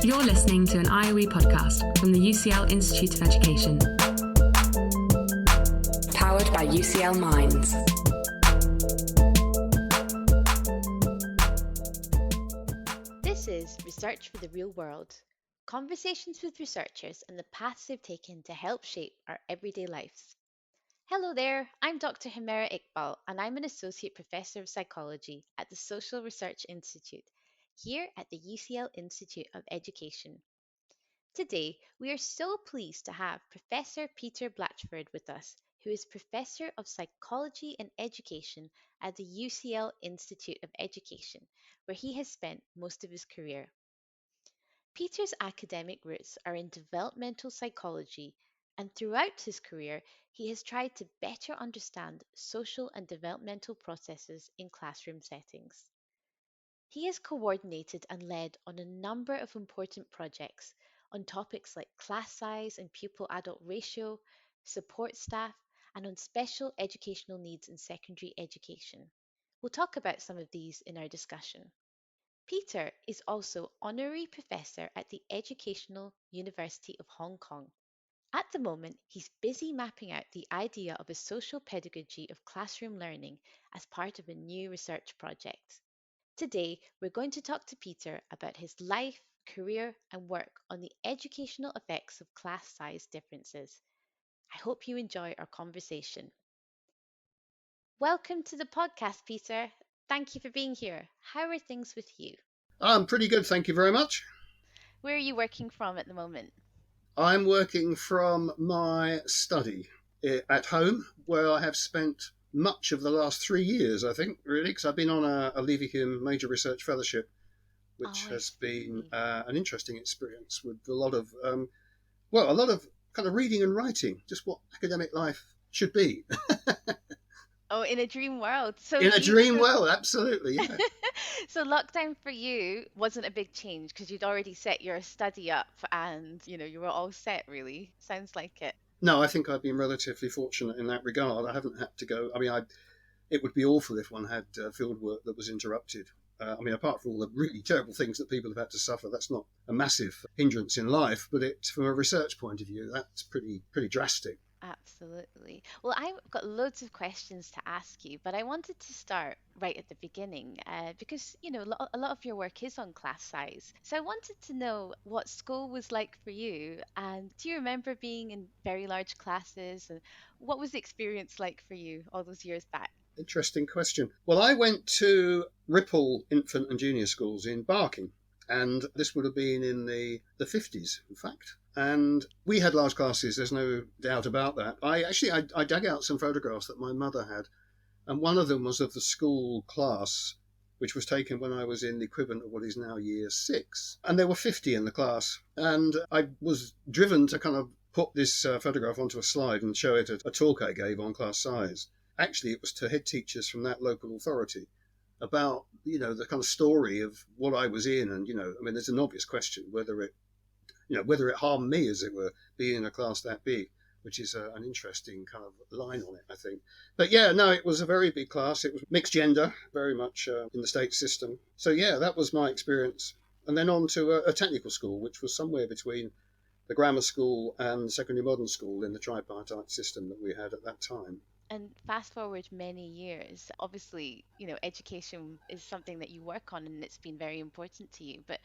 You're listening to an IOE podcast from the UCL Institute of Education. Powered by UCL Minds. This is Research for the Real World. Conversations with researchers and the paths they've taken to help shape our everyday lives. Hello there, I'm Dr Humera Iqbal and I'm an Associate Professor of Psychology at the Social Research Institute, here at the UCL Institute of Education. Today, we are so pleased to have Professor Peter Blatchford with us, who is Professor of Psychology and Education at the UCL Institute of Education, where he has spent most of his career. Peter's academic roots are in developmental psychology, and throughout his career, he has tried to better understand social and developmental processes in classroom settings. He has coordinated and led on a number of important projects on topics like class size and pupil-adult ratio, support staff, and on special educational needs in secondary education. We'll talk about some of these in our discussion. Peter is also Honorary Professor at the Educational University of Hong Kong. At the moment, he's busy mapping out the idea of a social pedagogy of classroom learning as part of a new research project. Today, we're going to talk to Peter about his life, career, and work on the educational effects of class size differences. I hope you enjoy our conversation. Welcome to the podcast, Peter. Thank you for being here. How are things with you? I'm pretty good, thank you very much. Where are you working from at the moment? I'm working from my study at home, where I have spent much of the last 3 years, I think, really, because I've been on a Leverhulme Major Research Fellowship, which has been an interesting experience with a lot of kind of reading and writing, just what academic life should be. Oh, in a dream world. In a dream world, absolutely, yeah. So lockdown for you wasn't a big change because you'd already set your study up and, you were all set, really. Sounds like it. No, I think I've been relatively fortunate in that regard. I haven't had to go. It would be awful if one had field work that was interrupted. Apart from all the really terrible things that people have had to suffer, that's not a massive hindrance in life, but from a research point of view, that's pretty drastic. Absolutely. Well, I've got loads of questions to ask you, but I wanted to start right at the beginning because, a lot of your work is on class size. So I wanted to know what school was like for you. And do you remember being in very large classes? And what was the experience like for you all those years back? Interesting question. Well, I went to Ripple Infant and Junior Schools in Barking, and this would have been in the 50s, in fact. And we had large classes, there's no doubt about that. I dug out some photographs that my mother had, and one of them was of the school class, which was taken when I was in the equivalent of what is now year 6. And there were 50 in the class. And I was driven to kind of put this photograph onto a slide and show it at a talk I gave on class size. Actually, it was to head teachers from that local authority about, the kind of story of what I was in. And, there's an obvious question whether it harmed me, as it were, being in a class that big, which is an interesting kind of line on it, I think. But yeah, no, it was a very big class. It was mixed gender, very much in the state system. So yeah, that was my experience. And then on to a technical school, which was somewhere between the grammar school and secondary modern school in the tripartite system that we had at that time. And fast forward many years, obviously, education is something that you work on and it's been very important to you. But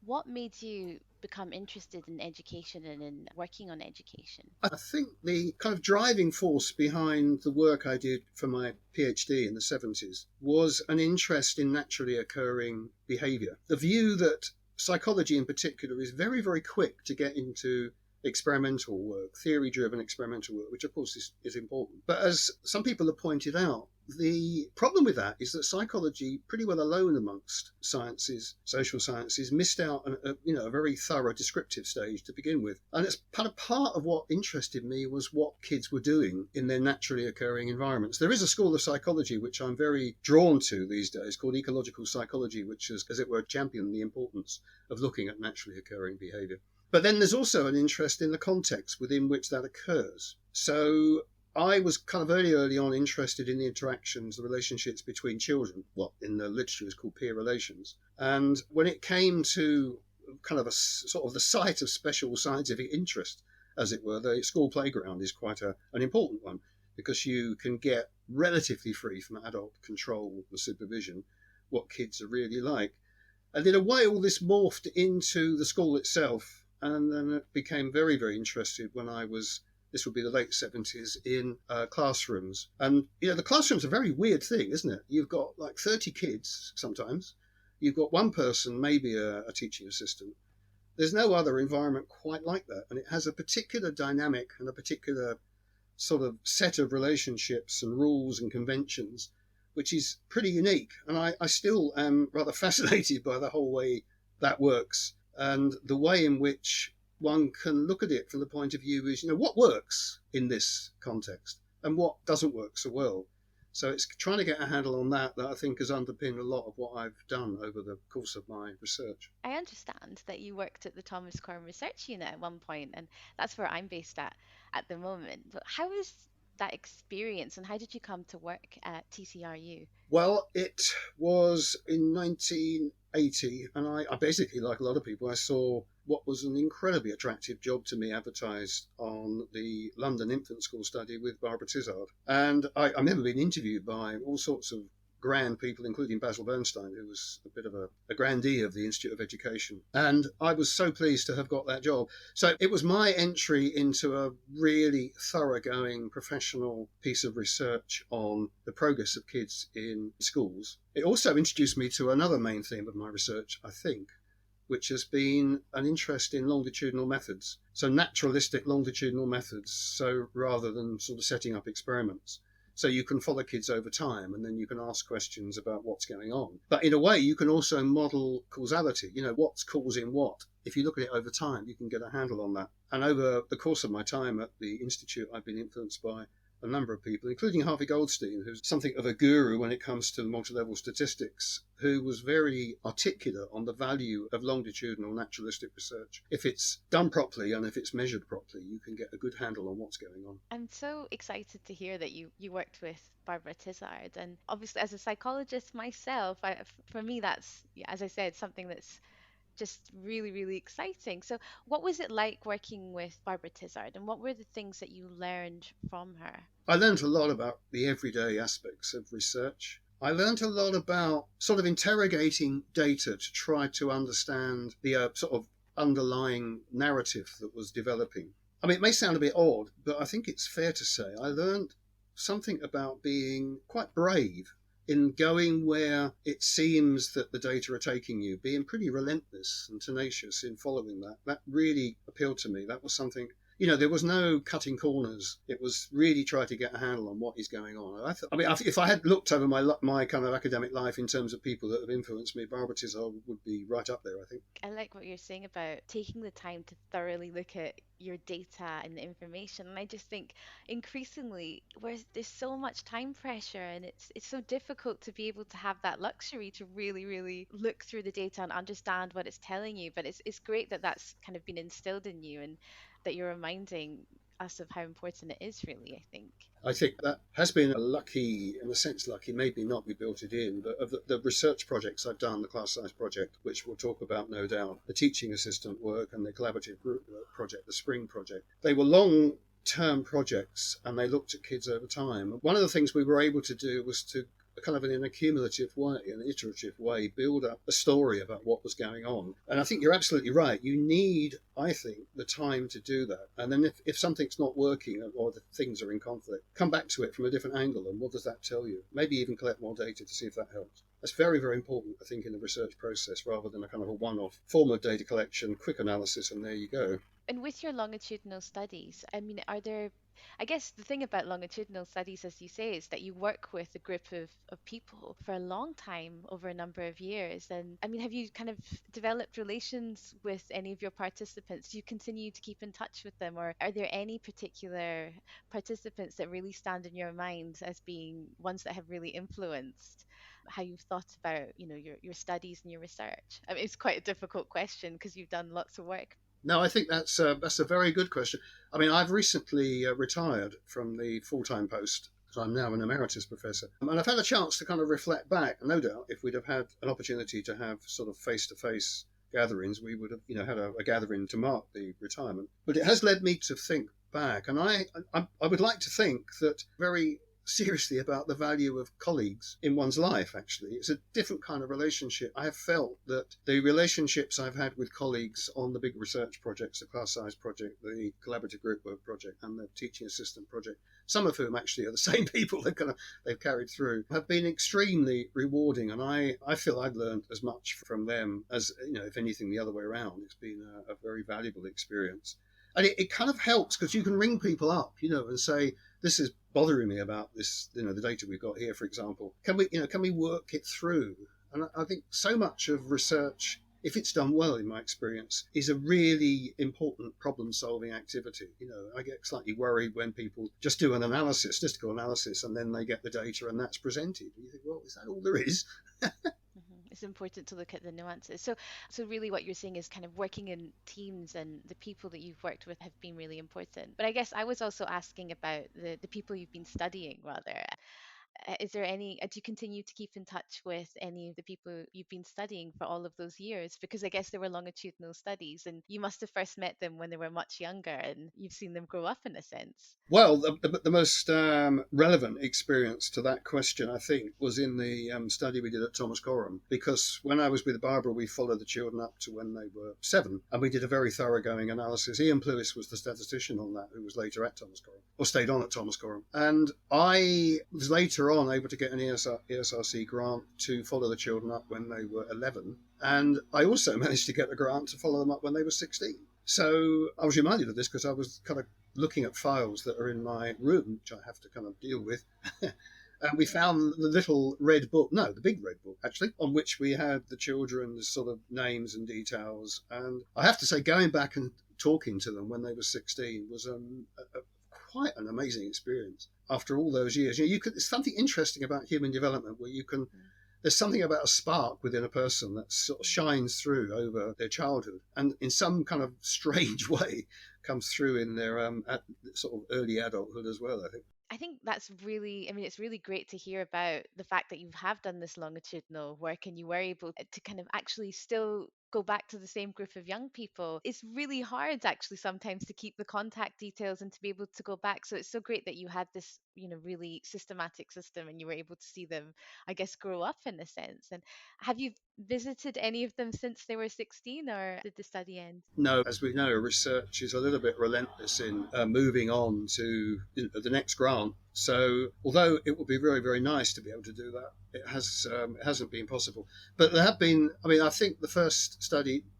what made you become interested in education and in working on education? I think the kind of driving force behind the work I did for my PhD in the 70s was an interest in naturally occurring behaviour. The view that psychology in particular is very, very quick to get into experimental work, theory-driven experimental work, which of course is important. But as some people have pointed out, the problem with that is that psychology, pretty well alone amongst sciences, social sciences, missed out a very thorough descriptive stage to begin with. And it's part of what interested me was what kids were doing in their naturally occurring environments. There is a school of psychology which I'm very drawn to these days called ecological psychology, which has, as it were, championed the importance of looking at naturally occurring behaviour. But then there's also an interest in the context within which that occurs. So I was kind of early on interested in the interactions, the relationships between children, what in the literature is called peer relations. And when it came to kind of a sort of the site of special scientific interest, as it were. The school playground is quite an important one because you can get relatively free from adult control and supervision what kids are really like. And in a way, all this morphed into the school itself, and then it became very, very interested when I was, this would be the late 70s, in classrooms. And, the classroom's a very weird thing, isn't it? You've got like 30 kids sometimes. You've got one person, maybe a teaching assistant. There's no other environment quite like that. And it has a particular dynamic and a particular sort of set of relationships and rules and conventions, which is pretty unique. And I still am rather fascinated by the whole way that works and the way in which one can look at it from the point of view is, what works in this context and what doesn't work so well. So it's trying to get a handle on that I think has underpinned a lot of what I've done over the course of my research. I understand that you worked at the Thomas Coram Research Unit at one point, and that's where I'm based at the moment. But how was that experience, and how did you come to work at TCRU? Well, it was in 1980, and I basically, like a lot of people, I saw what was an incredibly attractive job to me advertised on the London Infant School study with Barbara Tizard. And I remember being interviewed by all sorts of grand people, including Basil Bernstein, who was a bit of a grandee of the Institute of Education. And I was so pleased to have got that job. So it was my entry into a really thoroughgoing professional piece of research on the progress of kids in schools. It also introduced me to another main theme of my research, I think, which has been an interest in longitudinal methods. So naturalistic longitudinal methods, so rather than sort of setting up experiments. So you can follow kids over time and then you can ask questions about what's going on. But in a way, you can also model causality, what's causing what. If you look at it over time, you can get a handle on that. And over the course of my time at the Institute, I've been influenced by a number of people, including Harvey Goldstein, who's something of a guru when it comes to multi-level statistics, who was very articulate on the value of longitudinal naturalistic research. If it's done properly and if it's measured properly, you can get a good handle on what's going on. I'm so excited to hear that you worked with Barbara Tizard. And obviously, as a psychologist myself, for me, that's, as I said, something that's just really, really exciting. So what was it like working with Barbara Tizard, and what were the things that you learned from her? I learned a lot about the everyday aspects of research. I learned a lot about sort of interrogating data to try to understand the sort of underlying narrative that was developing. I mean, it may sound a bit odd, but I think it's fair to say I learned something about being quite brave in going where it seems that the data are taking you, being pretty relentless and tenacious in following that. That really appealed to me. That was something, there was no cutting corners. It was really trying to get a handle on what is going on. If I had looked over my kind of academic life in terms of people that have influenced me, Barbara Tizard would be right up there, I think. I like what you're saying about taking the time to thoroughly look at your data and the information. And I just think increasingly where there's so much time pressure, and it's so difficult to be able to have that luxury to really, really look through the data and understand what it's telling you. But it's great that that's kind of been instilled in you, and that you're reminding us of how important it is, really, I think that has been a lucky, in a sense lucky, maybe not we built it in, but of the research projects I've done, the Class Size project, which we'll talk about no doubt, the teaching assistant work and the collaborative group project, the Spring project. They were long-term projects and they looked at kids over time. One of the things we were able to do was to kind of in an accumulative way, an iterative way, build up a story about what was going on. And I think you're absolutely right. You need, I think, the time to do that. And then if something's not working or the things are in conflict, come back to it from a different angle. And what does that tell you? Maybe even collect more data to see if that helps. That's very, very important, I think, in the research process, rather than a kind of a one-off form of data collection, quick analysis, and there you go. And with your longitudinal studies, I mean, I guess the thing about longitudinal studies, as you say, is that you work with a group of people for a long time, over a number of years. And I mean, have you kind of developed relations with any of your participants? Do you continue to keep in touch with them? Or are there any particular participants that really stand in your mind as being ones that have really influenced how you've thought about, your studies and your research? I mean, it's quite a difficult question because you've done lots of work. No, I think that's a very good question. I mean, I've recently retired from the full-time post, so I'm now an emeritus professor. And I've had a chance to kind of reflect back. No doubt, if we'd have had an opportunity to have sort of face-to-face gatherings, we would have, had a gathering to mark the retirement. But it has led me to think back, and I would like to think that very seriously about the value of colleagues in one's life. Actually, it's a different kind of relationship. I have felt that the relationships I've had with colleagues on the big research projects, the class size project, the collaborative group work project, and the teaching assistant project, some of whom actually are the same people they've carried through, have been extremely rewarding, and I feel I've learned as much from them as, if anything, the other way around. It's been a very valuable experience. And it kind of helps because you can ring people up, and say, this is bothering me about this, the data we've got here, for example. Can we work it through? And I think so much of research, if it's done well, in my experience, is a really important problem-solving activity. I get slightly worried when people just do an analysis, statistical analysis, and then they get the data and that's presented. And you think, well, is that all there is? It's important to look at the nuances. So really what you're saying is kind of working in teams, and the people that you've worked with have been really important. But I guess I was also asking about the people you've been studying, rather. Is there any, do you continue to keep in touch with any of the people you've been studying for all of those years? Because I guess they were longitudinal studies and you must have first met them when they were much younger and you've seen them grow up in a sense. Well, the most relevant experience to that question, I think, was in the study we did at Thomas Coram, because when I was with Barbara, we followed the children up to when they were 7, and we did a very thoroughgoing analysis. Ian Plewis was the statistician on that, who was later at Thomas Coram, or stayed on at Thomas Coram. And I was later on able to get an ESRC grant to follow the children up when they were 11. And I also managed to get a grant to follow them up when they were 16. So I was reminded of this because I was kind of looking at files that are in my room, which I have to kind of deal with. And we found the little red book, no, the big red book, actually, on which we had the children's sort of names and details. And I have to say, going back and talking to them when they were 16 was quite an amazing experience. After all those years, there's something interesting about human development where there's something about a spark within a person that sort of shines through over their childhood and in some kind of strange way comes through in their sort of early adulthood as well, I think. I think that's really, it's really great to hear about the fact that you have done this longitudinal work and you were able to kind of actually still go back to the same group of young people. It's really hard actually sometimes to keep the contact details and to be able to go back. So it's so great that you had this, really systematic system and you were able to see them, I guess, grow up in a sense. And have you visited any of them since they were 16, or did the study end? No, as we know, research is a little bit relentless in moving on to the next grant. So although it would be very, very nice to be able to do that, it hasn't been possible. But there have been, I think the first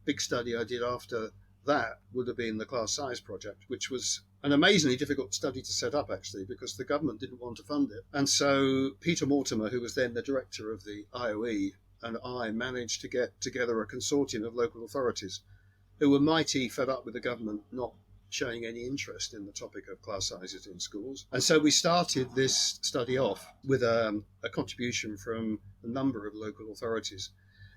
big study I did after that would have been the class size project, which was an amazingly difficult study to set up, actually, because the government didn't want to fund it. And so Peter Mortimer, who was then the director of the IOE, and I managed to get together a consortium of local authorities who were mighty fed up with the government not showing any interest in the topic of class sizes in schools. And so we started this study off with a contribution from a number of local authorities.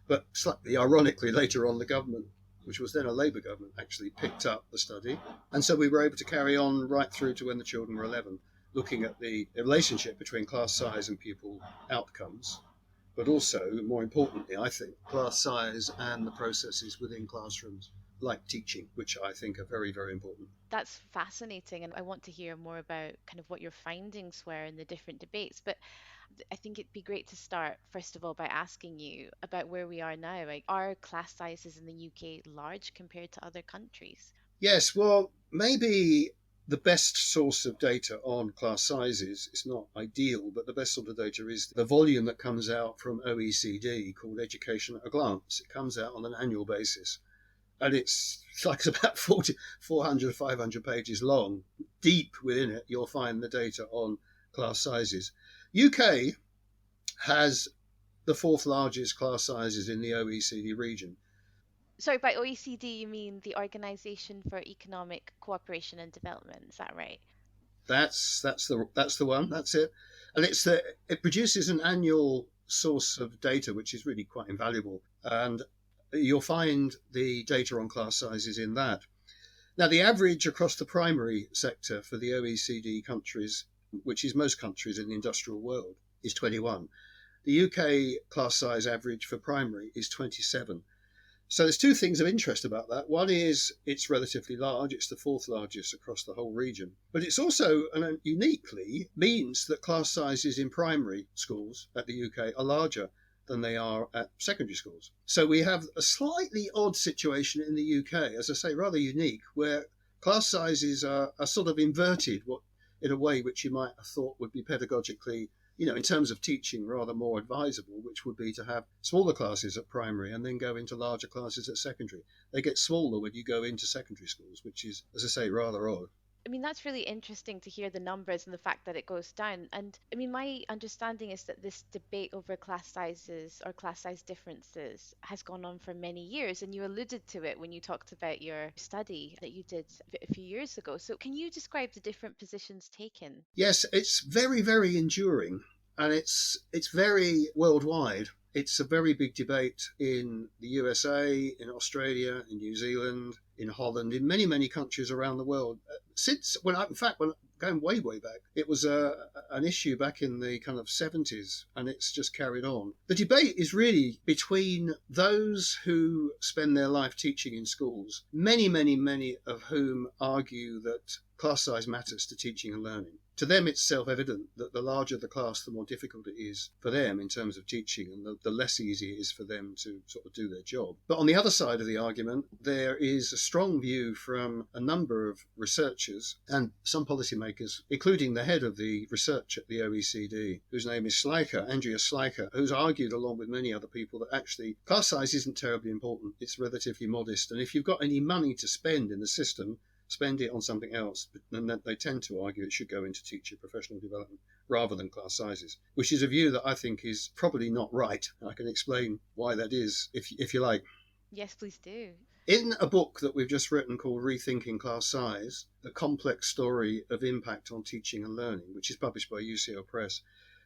But slightly ironically, later on, the government, which was then a Labour government, actually picked up the study. And so we were able to carry on right through to when the children were 11, looking at the relationship between class size and pupil outcomes, but also, more importantly, I think, class size and the processes within classrooms, like teaching, which I think are very, very important. That's fascinating, and I want to hear more about kind of what your findings were in the different debates. But I think it'd be great to start, first of all, by asking you about where we are now. Like, are class sizes in the UK large compared to other countries? Yes, well, maybe the best source of data on class sizes is not ideal, but the best sort of data is the volume that comes out from OECD called Education at a Glance. It comes out on an annual basis. And it's about 400, 500 pages long. Deep within it, you'll find the data on class sizes. UK has the 4th largest class sizes in the OECD region. Sorry, by OECD, you mean the Organization for Economic Cooperation and Development, is that right? That's the one, that's it. And it produces an annual source of data, which is really quite invaluable. And you'll find the data on class sizes in that. Now, the average across the primary sector for the OECD countries, which is most countries in the industrial world, is 21. The UK class size average for primary is 27. So there's two things of interest about that. One is it's relatively large. It's the fourth largest across the whole region. But it's also, and uniquely, means that class sizes in primary schools at the UK are larger than they are at secondary schools. So we have a slightly odd situation in the UK, as I say, rather unique, where class sizes are sort of inverted in a way which you might have thought would be pedagogically, in terms of teaching, rather more advisable, which would be to have smaller classes at primary and then go into larger classes at secondary. They get smaller when you go into secondary schools, which is, as I say, rather odd. I mean, that's really interesting to hear the numbers and the fact that it goes down. And I mean, my understanding is that this debate over class sizes or class size differences has gone on for many years. And you alluded to it when you talked about your study that you did a few years ago. So, can you describe the different positions taken? Yes, it's very, very enduring, and it's very worldwide. It's a very big debate in the USA, in Australia, in New Zealand, in Holland, in many, many countries around the world. When going way, way back, it was an issue back in the kind of 70s, and it's just carried on. The debate is really between those who spend their life teaching in schools, many, many, many of whom argue that class size matters to teaching and learning. To them, it's self-evident that the larger the class, the more difficult it is for them in terms of teaching, and the less easy it is for them to sort of do their job. But on the other side of the argument, there is a strong view from a number of researchers and some policymakers, including the head of the research at the OECD, whose name is Andrea Schleicher, who's argued along with many other people that actually class size isn't terribly important. It's relatively modest. And if you've got any money to spend in the system, spend it on something else. And they tend to argue it should go into teacher professional development rather than class sizes, which is a view that I think is probably not right. I can explain why that is, if you like. Yes, please do. In a book that we've just written called Rethinking Class Size, the complex story of impact on teaching and learning, which is published by UCL Press,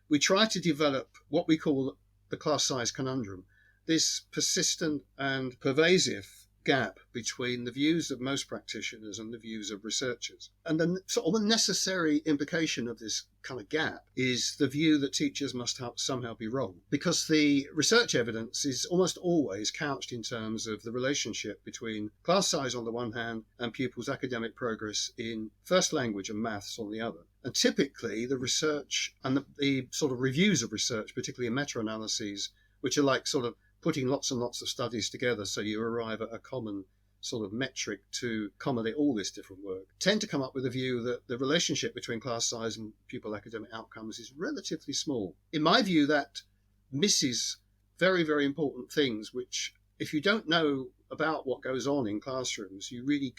we try to develop what we call the class size conundrum, this persistent and pervasive gap between the views of most practitioners and the views of researchers. And the sort of necessary implication of this kind of gap is the view that teachers must somehow be wrong, because the research evidence is almost always couched in terms of the relationship between class size on the one hand and pupils' academic progress in first language and maths on the other. And typically the research and the sort of reviews of research, particularly in meta-analyses, which are like sort of putting lots and lots of studies together so you arrive at a common sort of metric to accommodate all this different work, tend to come up with a view that the relationship between class size and pupil academic outcomes is relatively small. In my view, that misses very, very important things, which if you don't know about what goes on in classrooms, you really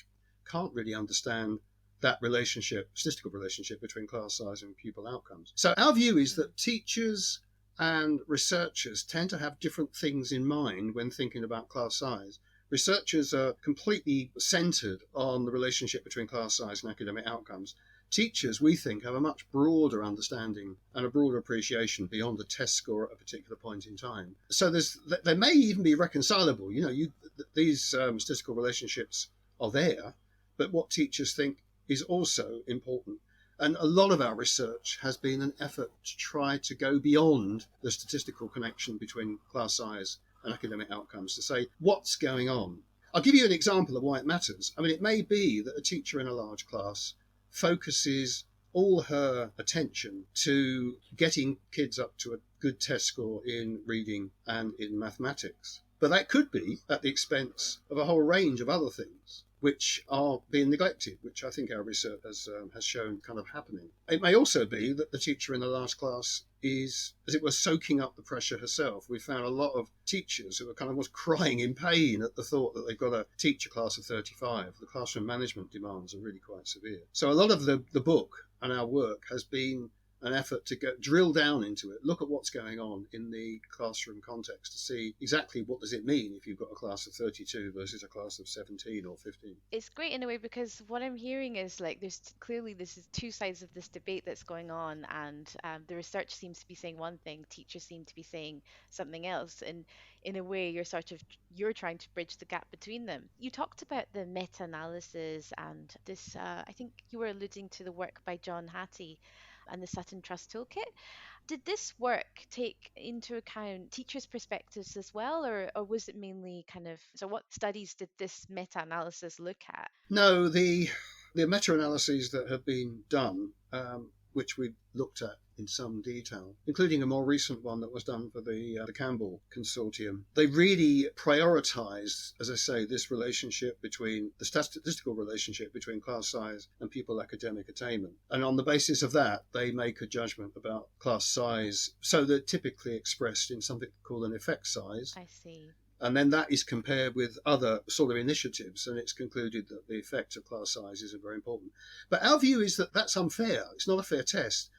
can't really understand that statistical relationship between class size and pupil outcomes. So our view is that teachers and researchers tend to have different things in mind when thinking about class size. Researchers are completely centered on the relationship between class size and academic outcomes. Teachers, we think, have a much broader understanding and a broader appreciation beyond the test score at a particular point in time. So they may even be reconcilable. These statistical relationships are there, but what teachers think is also important. And a lot of our research has been an effort to try to go beyond the statistical connection between class size and academic outcomes to say, what's going on? I'll give you an example of why it matters. I mean, it may be that a teacher in a large class focuses all her attention to getting kids up to a good test score in reading and in mathematics. But that could be at the expense of a whole range of other things which are being neglected, which I think our research has shown kind of happening. It may also be that the teacher in a large class is, as it were, soaking up the pressure herself. We found a lot of teachers who are kind of almost crying in pain at the thought that they've got to teach a class of 35. The classroom management demands are really quite severe. So a lot of the book and our work has been an effort to drill down into it, look at what's going on in the classroom context to see exactly what does it mean if you've got a class of 32 versus a class of 17 or 15. It's great in a way because what I'm hearing is like clearly this is two sides of this debate that's going on, and the research seems to be saying one thing, teachers seem to be saying something else, and in a way you're trying to bridge the gap between them. You talked about the meta-analysis and this. I think you were alluding to the work by John Hattie. and the Sutton Trust Toolkit. Did this work take into account teachers' perspectives as well, or was it mainly kind of, so what studies did this meta-analysis look at? No, the meta-analyses that have been done, which we looked at in some detail, including a more recent one that was done for the Campbell Consortium, they really prioritised, as I say, this relationship between the statistical relationship between class size and pupil academic attainment. And on the basis of that, they make a judgment about class size. So they're typically expressed in something called an effect size. I see. And then that is compared with other sort of initiatives, and it's concluded that the effect of class sizes are very important. But our view is that that's unfair. It's not a fair test.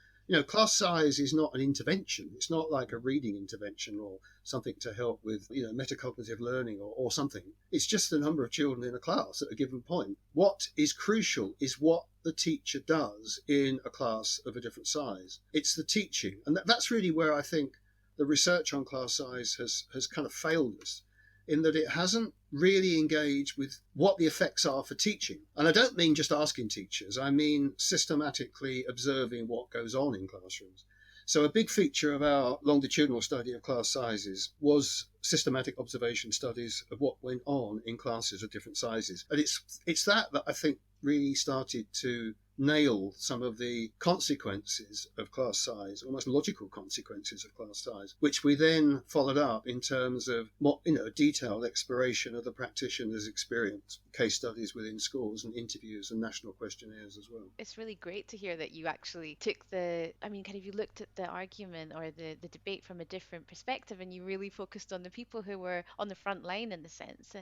Class size is not an intervention. It's not like a reading intervention or something to help with, metacognitive learning or something. It's just the number of children in a class at a given point. What is crucial is what the teacher does in a class of a different size. It's the teaching. And that's really where I think the research on class size has kind of failed us, in that it hasn't really engaged with what the effects are for teaching. And I don't mean just asking teachers, I mean systematically observing what goes on in classrooms. So a big feature of our longitudinal study of class sizes was systematic observation studies of what went on in classes of different sizes. And it's that I think really started to nail some of the consequences of class size, almost logical consequences of class size, which we then followed up in terms of more, detailed exploration of the practitioner's experience, case studies within schools and interviews and national questionnaires as well. It's really great to hear that you actually took you looked at the argument or the debate from a different perspective, and you really focused on the people who were on the front line in the sense.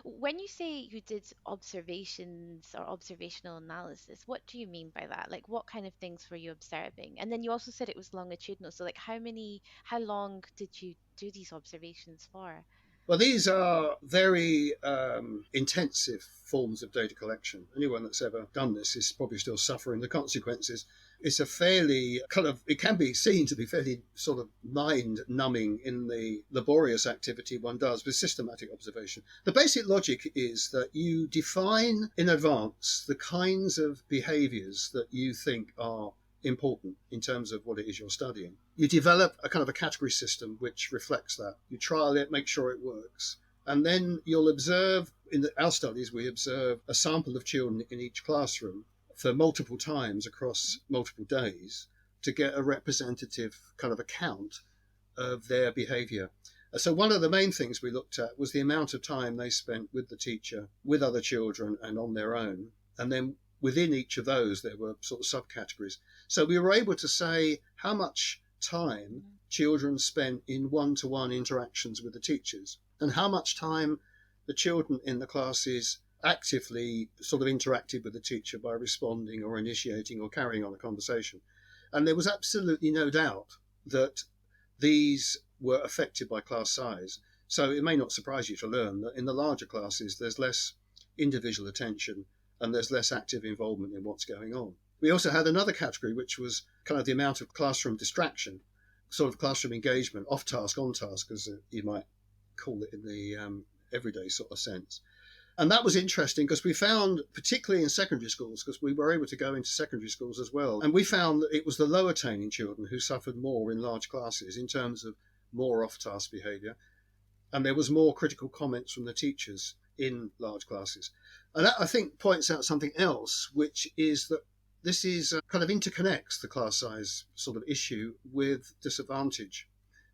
When you say you did observations or observational analysis, what do you mean by that? Like, what kind of things were you observing? And then you also said it was longitudinal. So, like, how long did you do these observations for? Well, these are very intensive forms of data collection. Anyone that's ever done this is probably still suffering the consequences. It's a fairly it can be seen to be fairly sort of mind numbing in the laborious activity one does with systematic observation. The basic logic is that you define in advance the kinds of behaviours that you think are important in terms of what it is you're studying. You develop a kind of a category system which reflects that. You trial it, make sure it works. And then you'll observe, our studies, we observe a sample of children in each classroom for multiple times across multiple days to get a representative kind of account of their behaviour. So one of the main things we looked at was the amount of time they spent with the teacher, with other children and on their own. And then within each of those, there were sort of subcategories. So we were able to say how much time children spent in one-to-one interactions with the teachers and how much time the children in the classes actively sort of interacted with the teacher by responding or initiating or carrying on a conversation. And there was absolutely no doubt that these were affected by class size. So it may not surprise you to learn that in the larger classes, there's less individual attention and there's less active involvement in what's going on. We also had another category, which was kind of the amount of classroom distraction, sort of classroom engagement, off task, on task, as you might call it in the everyday sort of sense. And that was interesting because we found, particularly in secondary schools, because we were able to go into secondary schools as well, and we found that it was the low attaining children who suffered more in large classes in terms of more off-task behaviour. And there was more critical comments from the teachers in large classes. And that, I think, points out something else, which is that this is kind of interconnects the class size sort of issue with disadvantage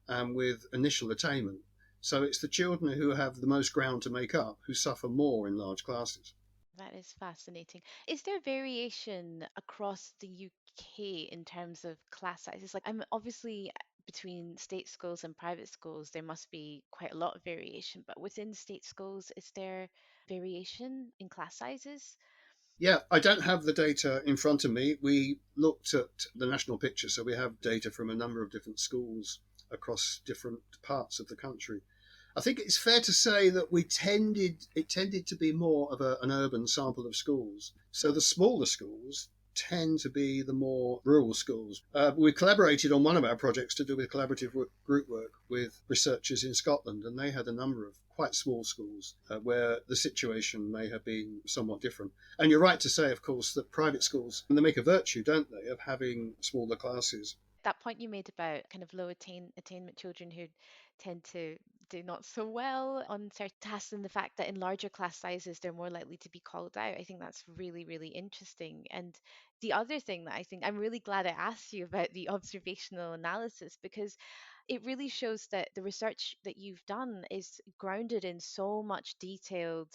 and with initial attainment. So it's the children who have the most ground to make up who suffer more in large classes. That is fascinating. Is there variation across the UK in terms of class sizes? Like, I'm obviously between state schools and private schools, there must be quite a lot of variation, but within state schools, is there variation in class sizes? Yeah, I don't have the data in front of me. We looked at the national picture, so we have data from a number of different schools across different parts of the country. I think it's fair to say that it tended to be more of an urban sample of schools. So the smaller schools tend to be the more rural schools. We collaborated on one of our projects to do with collaborative group work with researchers in Scotland, and they had a number of quite small schools where the situation may have been somewhat different. And you're right to say, of course, that private schools, they make a virtue, don't they, of having smaller classes. That point you made about kind of low attainment children who tend to do not so well on certain tasks, and the fact that in larger class sizes they're more likely to be called out. I think that's really, really interesting. And the other thing that I think I'm really glad I asked you about the observational analysis, because it really shows that the research that you've done is grounded in so much detailed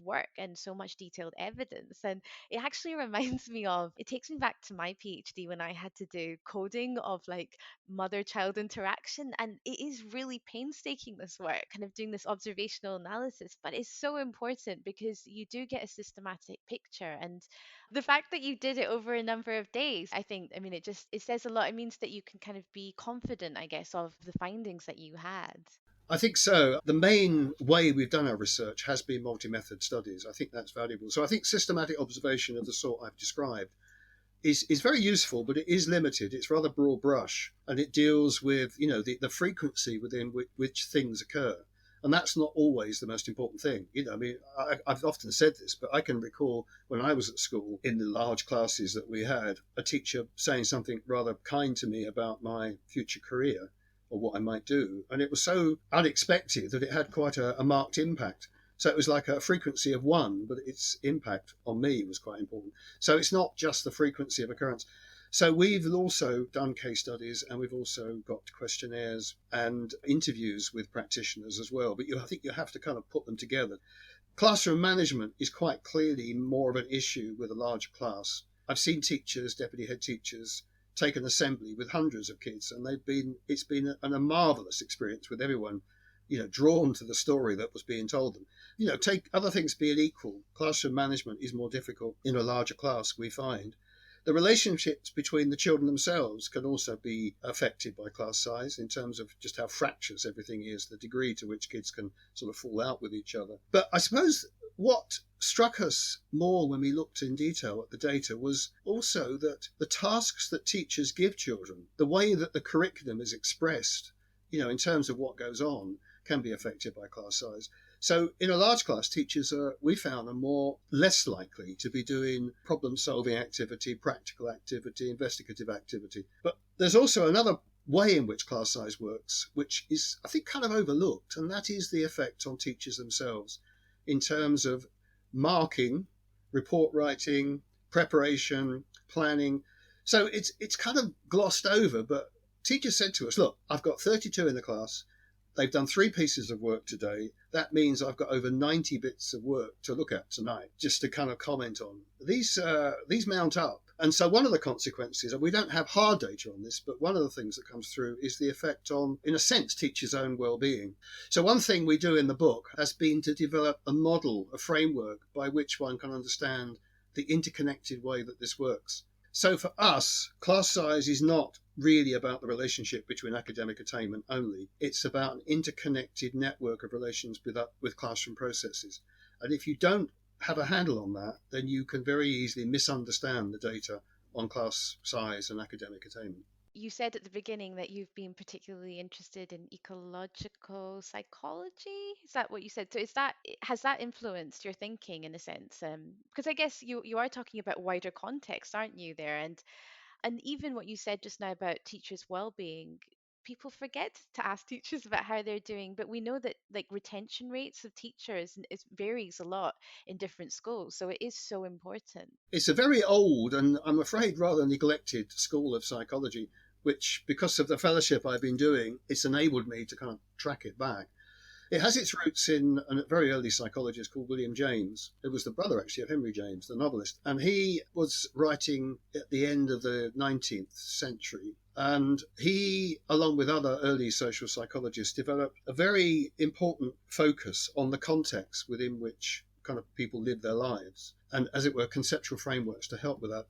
work and so much detailed evidence. And it actually reminds me of, it takes me back to my PhD when I had to do coding of like mother child interaction. And it is really painstaking, this work, kind of doing this observational analysis, but it's so important because you do get a systematic picture. And the fact that you did it over a number of days, I think, I mean, it says a lot. It means that you can kind of be confident, I guess, of the findings that you had. I think so. The main way we've done our research has been multi-method studies. I think that's valuable. So I think systematic observation of the sort I've described is very useful, but it is limited. It's rather broad brush, and it deals with, the frequency within which things occur. And that's not always the most important thing. I mean, I've often said this, but I can recall when I was at school in the large classes that we had, a teacher saying something rather kind to me about my future career or what I might do. And it was so unexpected that it had quite a marked impact. So it was like a frequency of 1, but its impact on me was quite important. So it's not just the frequency of occurrence. So we've also done case studies, and we've also got questionnaires and interviews with practitioners as well. But I think you have to kind of put them together. Classroom management is quite clearly more of an issue with a larger class. I've seen teachers, deputy head teachers, take an assembly with hundreds of kids, and it's been a marvelous experience with everyone, drawn to the story that was being told them. Take other things being equal, classroom management is more difficult in a larger class, we find. The relationships between the children themselves can also be affected by class size in terms of just how fractious everything is, the degree to which kids can sort of fall out with each other. But I suppose what struck us more when we looked in detail at the data was also that the tasks that teachers give children, the way that the curriculum is expressed, in terms of what goes on, can be affected by class size. So in a large class, teachers we found, are less likely to be doing problem-solving activity, practical activity, investigative activity. But there's also another way in which class size works, which is, I think, kind of overlooked, and that is the effect on teachers themselves in terms of marking, report writing, preparation, planning. So it's kind of glossed over, but teachers said to us, look, I've got 32 in the class. They've done 3 pieces of work today. That means I've got over 90 bits of work to look at tonight, just to kind of comment on. These mount up. And so one of the consequences, and we don't have hard data on this, but one of the things that comes through is the effect on, in a sense, teachers' own well-being. So one thing we do in the book has been to develop a model, a framework by which one can understand the interconnected way that this works. So for us, class size is not really about the relationship between academic attainment only. It's about an interconnected network of relations with classroom processes. And if you don't have a handle on that, then you can very easily misunderstand the data on class size and academic attainment. You said at the beginning that you've been particularly interested in ecological psychology. Is that what you said? So has that influenced your thinking in a sense? Because I guess you are talking about wider context, aren't you, there? And even what you said just now about teachers' well-being, people forget to ask teachers about how they're doing, but we know that like retention rates of teachers it varies a lot in different schools, so it is so important. It's a very old and, I'm afraid, rather neglected school of psychology, which, because of the fellowship I've been doing, it's enabled me to kind of track it back. It has its roots in a very early psychologist called William James, who was the brother, actually, of Henry James, the novelist. And he was writing at the end of the 19th century. And he, along with other early social psychologists, developed a very important focus on the context within which kind of people live their lives, and, as it were, conceptual frameworks to help with that.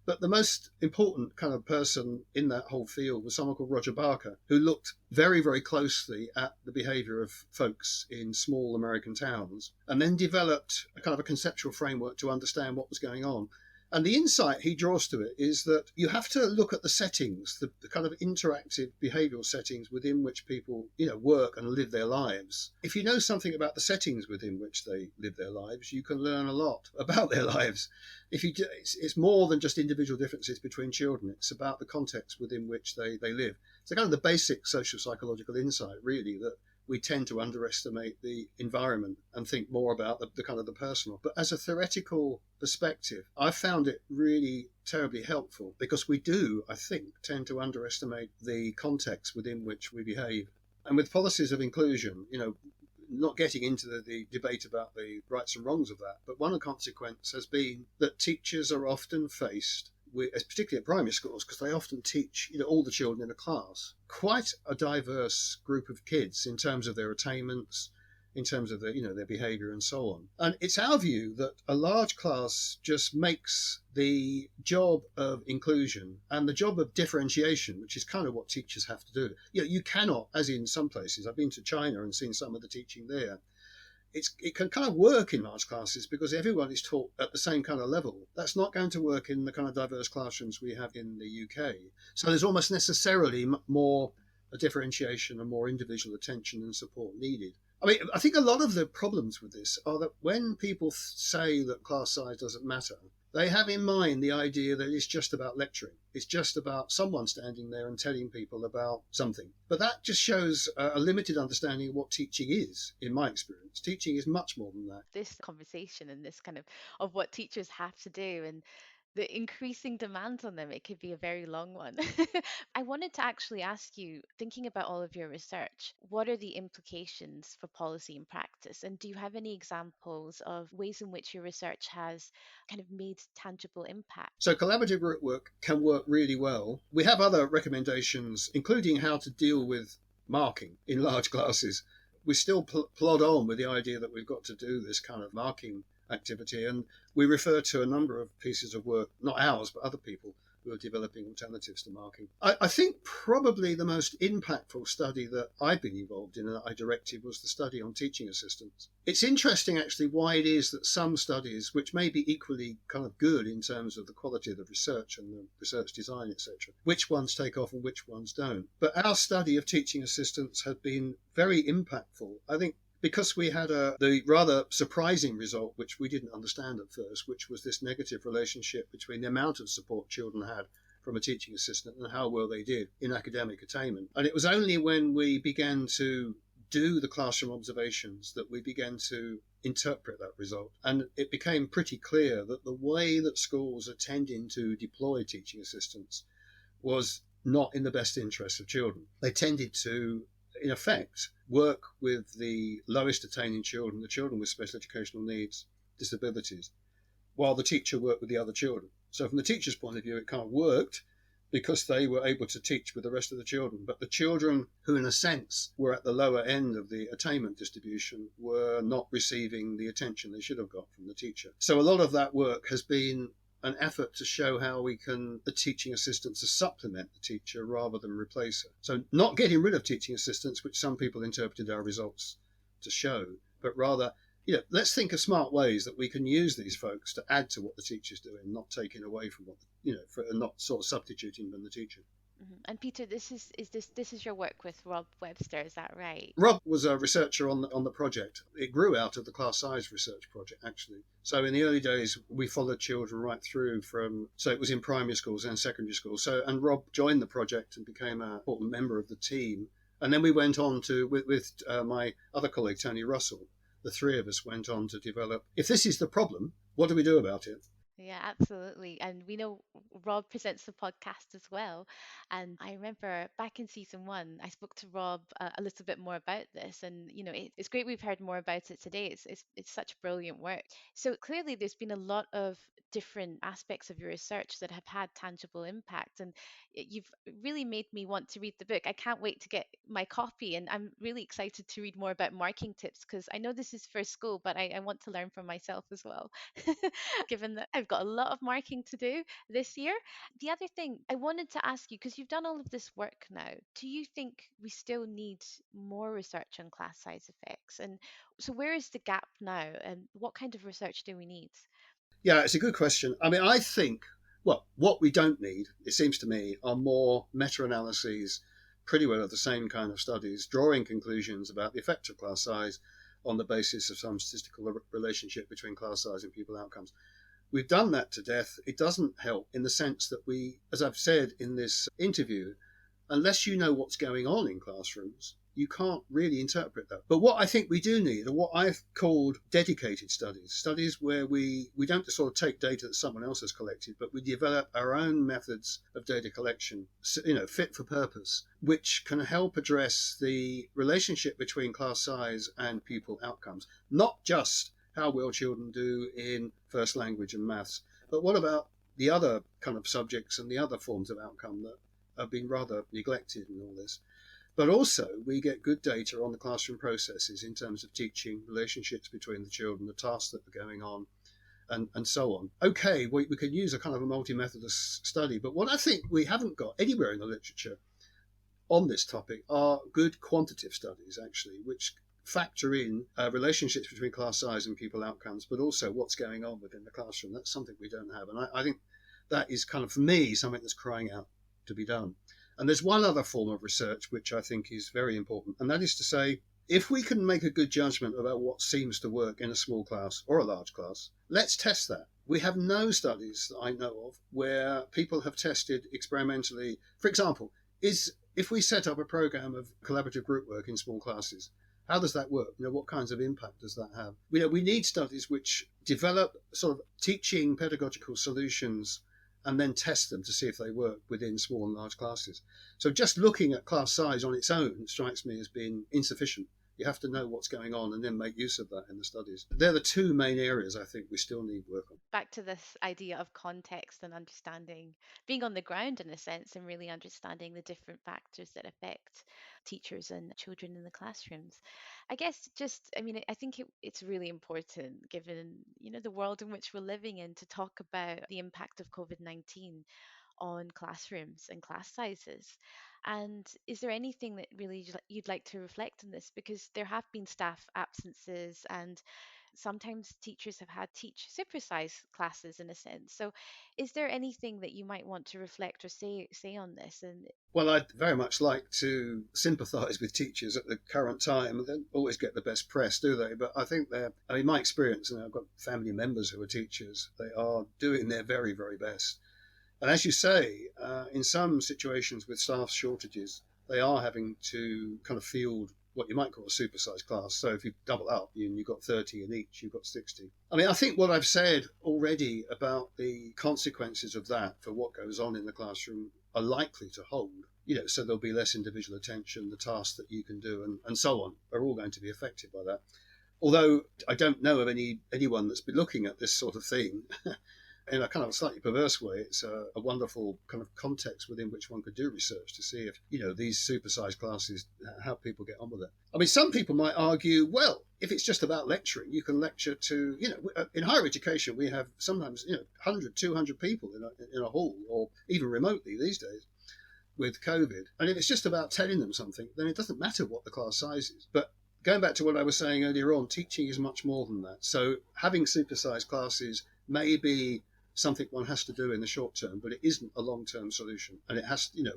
But the most important kind of person in that whole field was someone called Roger Barker, who looked very, very closely at the behaviour of folks in small American towns, and then developed a kind of a conceptual framework to understand what was going on. And the insight he draws to it is that you have to look at the settings, the kind of interactive behavioural settings within which people, work and live their lives. If you know something about the settings within which they live their lives, you can learn a lot about their lives. It's more than just individual differences between children. It's about the context within which they live. So kind of the basic social psychological insight, really, that we tend to underestimate the environment and think more about the kind of the personal. But as a theoretical perspective, I found it really terribly helpful because we do, I think, tend to underestimate the context within which we behave. And with policies of inclusion, not getting into the debate about the rights and wrongs of that, but one consequence has been that teachers are often faced with, particularly at primary schools, because they often teach all the children in a class, quite a diverse group of kids in terms of their attainments, in terms of their behaviour and so on. And it's our view that a large class just makes the job of inclusion and the job of differentiation, which is kind of what teachers have to do. You cannot, as in some places, I've been to China and seen some of the teaching there, it can kind of work in large classes because everyone is taught at the same kind of level. That's not going to work in the kind of diverse classrooms we have in the UK. So there's almost necessarily more a differentiation and more individual attention and support needed. I mean, I think a lot of the problems with this are that when people say that class size doesn't matter, they have in mind the idea that it's just about lecturing. It's just about someone standing there and telling people about something. But that just shows a limited understanding of what teaching is, in my experience. Teaching is much more than that. This conversation and this kind of what teachers have to do and the increasing demands on them, it could be a very long one. I wanted to actually ask you, thinking about all of your research, what are the implications for policy and practice? And do you have any examples of ways in which your research has kind of made tangible impact? So collaborative group work can work really well. We have other recommendations, including how to deal with marking in large classes. We still plod on with the idea that we've got to do this kind of marking activity, and we refer to a number of pieces of work, not ours, but other people who are developing alternatives to marking. I think probably the most impactful study that I've been involved in and that I directed was the study on teaching assistants. It's interesting actually why it is that some studies, which may be equally kind of good in terms of the quality of the research and the research design, etc., which ones take off and which ones don't. But our study of teaching assistants had been very impactful. I think because we had the rather surprising result, which we didn't understand at first, which was this negative relationship between the amount of support children had from a teaching assistant and how well they did in academic attainment. And it was only when we began to do the classroom observations that we began to interpret that result. And it became pretty clear that the way that schools are tending to deploy teaching assistants was not in the best interest of children. They tended to, in effect, work with the lowest attaining children, the children with special educational needs, disabilities, while the teacher worked with the other children. So from the teacher's point of view, it kind of worked because they were able to teach with the rest of the children. But the children who, in a sense, were at the lower end of the attainment distribution were not receiving the attention they should have got from the teacher. So a lot of that work has been an effort to show how we can, the teaching assistants, to supplement the teacher rather than replace her. So not getting rid of teaching assistants, which some people interpreted our results to show, but rather, let's think of smart ways that we can use these folks to add to what the teacher's doing, not taking away from what, not sort of substituting from the teacher. And Peter, this is your work with Rob Webster, is that right? Rob was a researcher on the project. It grew out of the class size research project, actually. So in the early days, we followed children right through so it was in primary schools and secondary schools. And Rob joined the project and became an important member of the team. And then we went on to, with my other colleague, Tony Russell, the three of us went on to develop, if this is the problem, what do we do about it? Yeah, absolutely. And we know Rob presents the podcast as well. And I remember back in season one, I spoke to Rob a little bit more about this. And, it's great we've heard more about it today. It's such brilliant work. So clearly, there's been a lot of different aspects of your research that have had tangible impact. And you've really made me want to read the book. I can't wait to get my copy. And I'm really excited to read more about marking tips because I know this is for school, but I want to learn from myself as well. Given that I've got a lot of marking to do this year. The other thing I wanted to ask you, because you've done all of this work now, do you think we still need more research on class size effects? And so where is the gap now and what kind of research do we need? Yeah, it's a good question. I mean, I think, well, what we don't need, it seems to me, are more meta-analyses, pretty well of the same kind of studies, drawing conclusions about the effect of class size on the basis of some statistical relationship between class size and pupil outcomes. We've done that to death. It doesn't help in the sense that we, as I've said in this interview, unless you know what's going on in classrooms, you can't really interpret that. But what I think we do need are what I've called dedicated studies, studies where we don't just sort of take data that someone else has collected, but we develop our own methods of data collection, fit for purpose, which can help address the relationship between class size and pupil outcomes, not just how well children do in first language and maths, but what about the other kind of subjects and the other forms of outcome that have been rather neglected in all this. But also, we get good data on the classroom processes in terms of teaching, relationships between the children, the tasks that are going on, and so on. Okay, we could use a kind of a multi-methodist study, but what I think we haven't got anywhere in the literature on this topic are good quantitative studies, actually, which factor in relationships between class size and pupil outcomes, but also what's going on within the classroom. That's something we don't have. And I think that is kind of, for me, something that's crying out to be done. And there's one other form of research which I think is very important, and that is to say, if we can make a good judgment about what seems to work in a small class or a large class, let's test that. We have no studies that I know of where people have tested experimentally. For example, if we set up a program of collaborative group work in small classes, how does that work? What kinds of impact does that have? We need studies which develop sort of teaching pedagogical solutions and then test them to see if they work within small and large classes. So just looking at class size on its own strikes me as being insufficient. You have to know what's going on and then make use of that in the studies. They're the two main areas I think we still need work on. Back to this idea of context and understanding, being on the ground in a sense, and really understanding the different factors that affect teachers and children in the classrooms. I guess I think it's really important given, the world in which we're living in to talk about the impact of COVID-19 on classrooms and class sizes. And is there anything that really you'd like to reflect on this? Because there have been staff absences, and sometimes teachers have had teach supersize classes in a sense. So is there anything that you might want to reflect or say on this? And well, I'd very much like to sympathise with teachers at the current time. They don't always get the best press, do they? But I think my experience, and I've got family members who are teachers, they are doing their very, very best. And as you say, in some situations with staff shortages, they are having to kind of field what you might call a supersized class. So if you double up and you've got 30 in each, you've got 60. I mean, I think what I've said already about the consequences of that for what goes on in the classroom are likely to hold. So there'll be less individual attention, the tasks that you can do and so on are all going to be affected by that. Although I don't know of anyone that's been looking at this sort of thing in a kind of slightly perverse way. It's a wonderful kind of context within which one could do research to see if, these supersized classes, how people get on with it. I mean, some people might argue, well, if it's just about lecturing, you can lecture to, in higher education, we have sometimes, 100, 200 people in a hall, or even remotely these days with COVID. And if it's just about telling them something, then it doesn't matter what the class size is. But going back to what I was saying earlier on, teaching is much more than that. So having supersized classes may be something one has to do in the short term, but it isn't a long-term solution. And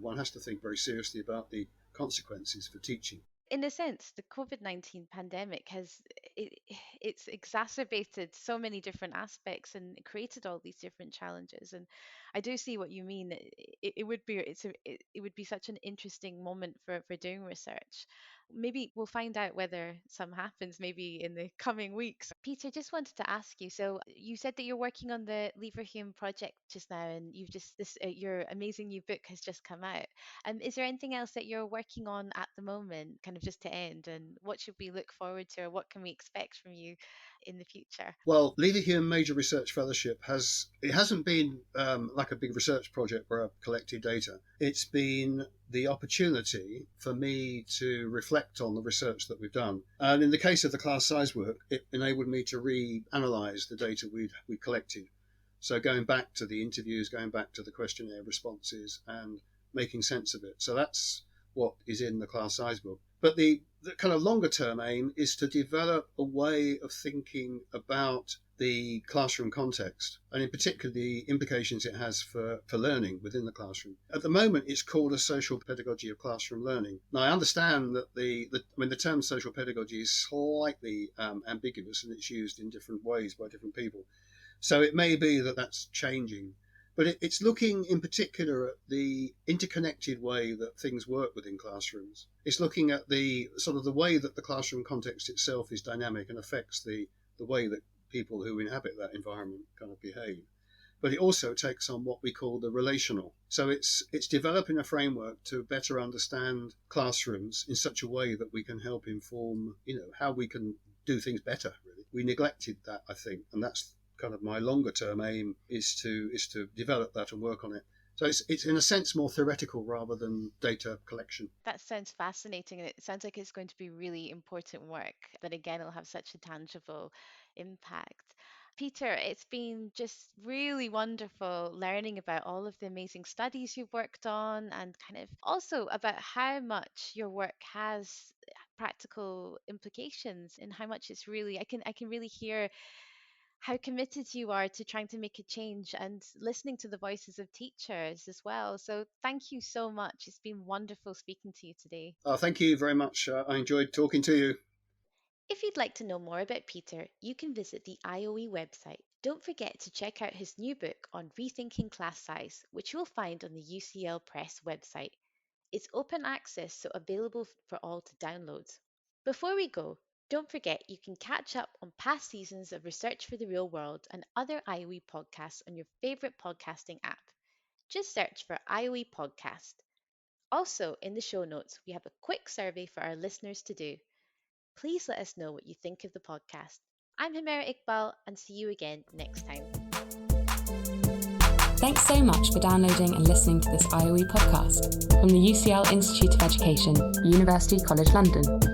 one has to think very seriously about the consequences for teaching. in a sense, the COVID-19 pandemic it's exacerbated so many different aspects and created all these different challenges. And I do see what you mean. It would be it would be such an interesting moment for doing research. Maybe we'll find out whether some happens maybe in the coming weeks. Peter, just wanted to ask you. So you said that you're working on the Leverhulme project just now, and you've just this your amazing new book has just come out. Is there anything else that you're working on at the moment, kind of just to end? And what should we look forward to, or what can we expect from you in the future? Well, Leverhulme Major Research Fellowship hasn't been like a big research project where I've collected data. It's been the opportunity for me to reflect on the research that we've done. And in the case of the class size work, it enabled me to reanalyze the data we collected. So going back to the interviews, going back to the questionnaire responses and making sense of it. So that's what is in the class size book. But the the kind of longer term aim is to develop a way of thinking about the classroom context, and in particular the implications it has for learning within the classroom. At the moment, it's called a social pedagogy of classroom learning. Now, I understand that the term social pedagogy is slightly ambiguous, and it's used in different ways by different people. So it may be that that's changing. But it's looking in particular at the interconnected way that things work within classrooms. It's looking at the sort of the way that the classroom context itself is dynamic and affects the way that people who inhabit that environment kind of behave. But it also takes on what we call the relational. So it's developing a framework to better understand classrooms in such a way that we can help inform, how we can do things better, really. We neglected that, I think, and that's kind of my longer term aim is to develop that and work on it. So it's in a sense more theoretical rather than data collection. That sounds fascinating, and it sounds like it's going to be really important work that again will have such a tangible impact. Peter, it's been just really wonderful learning about all of the amazing studies you've worked on and kind of also about how much your work has practical implications and how much it's really I can really hear how committed you are to trying to make a change and listening to the voices of teachers as well. So thank you so much. It's been wonderful speaking to you today. Thank you very much. I enjoyed talking to you. If you'd like to know more about Peter, you can visit the IOE website. Don't forget to check out his new book on Rethinking Class Size, which you will find on the UCL Press website. It's open access, so available for all to download. Before we go, don't forget you can catch up on past seasons of Research for the Real World and other IOE podcasts on your favourite podcasting app. Just search for IOE Podcast. Also, in the show notes, we have a quick survey for our listeners to do. Please let us know what you think of the podcast. I'm Humera Iqbal, and see you again next time. Thanks so much for downloading and listening to this IOE podcast from the UCL Institute of Education, University College London.